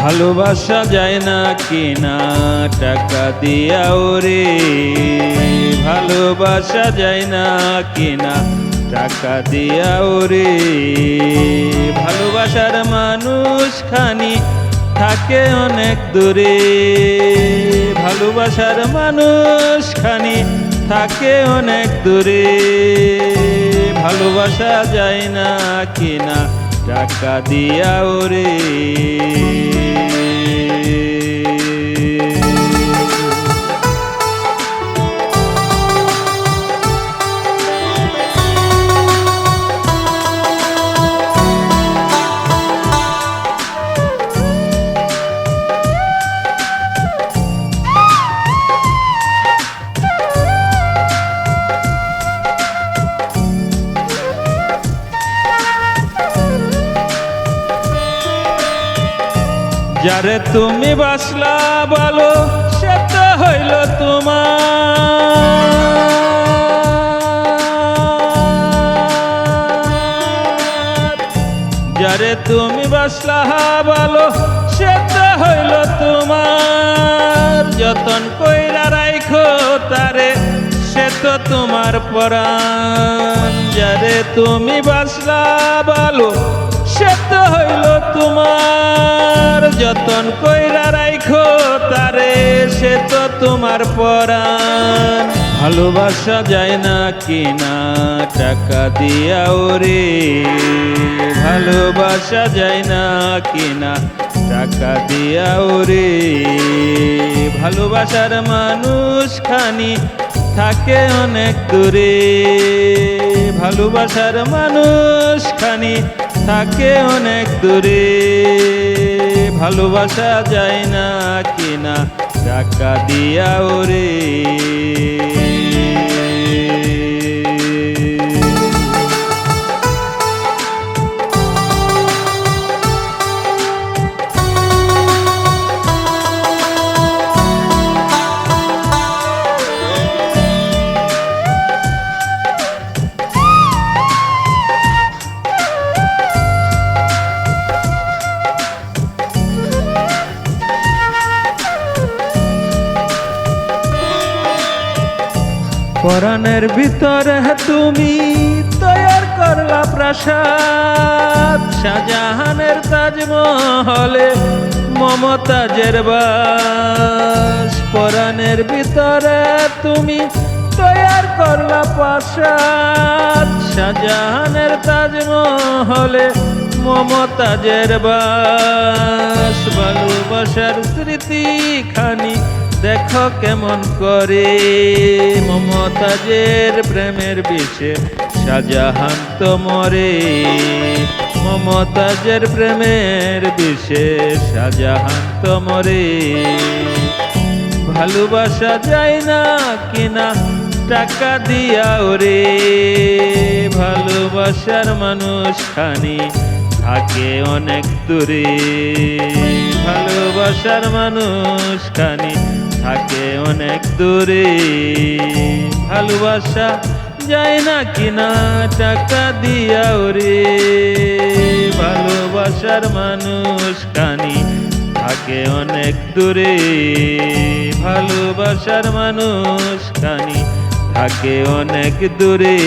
ভালোবাসা যায় না কিনা টাকা দিয়া ওরে, ভালোবাসা যায় না কিনা টাকা দিয়া ওরে। ভালোবাসার মানুষ খানি থাকে অনেক দূরে, ভালোবাসার মানুষ খানি থাকে অনেক দূরে। ভালোবাসা যায় না কিনা টাকা দিয়া ওরে। যারে তুমি বাসলা বলো সে তো হইল তোমার, যারে তুমি বাসলা বলো সে তো হইল তোমার। যতন কইরা রাইখো তারে সে তো তোমার পরাণ, যারে তুমি বাসলা বলো সে তো হইল তোমার। যতন কইরা রাইখো তারে সে তো তোমার পরাণ। ভালোবাসা যায় না কিনা টাকা দিয়া ওরে, ভালোবাসা যায় না কিনা টাকা দিয়া ওরে। ভালোবাসার মানুষ খানি থাকে অনেক দূরে, ভালোবাসার মানুষ খানি থাকে অনেক দূরে। ভালোবাসা যায় না কিনা টাকা দিয়া ওরে। পরাণের ভিতরে তুমি তৈয়ার করলা প্রাসাদ, শাহজাহানের তাজমহলে মমতাজের বাস। পরাণের ভিতরে তুমি তৈয়ার করলা প্রাসাদ, শাহজাহানের তাজমহলে মমতাজের বাস। ভালোবাসার স্মৃতি খানি দেখো কেমন করে, মমতাজের প্রেমের বিষে শাহজাহান তো মরে। মমতাজের প্রেমের বিষে শাহজাহান তো মরে। ভালোবাসা যায় না কিনা টাকা দিয়া ওরে, ভালোবাসার মানুষ খানি থাকে অনেক দূরে। ভালোবাসার মানুষ খানি থাকে অনেক দূরে। ভালোবাসা যায় না কিনা টাকা দিয়া ওরে, ভালোবাসার মানুষ খানি থাকে অনেক দূরে। ভালোবাসার মানুষ খানি থাকে অনেক দূরে।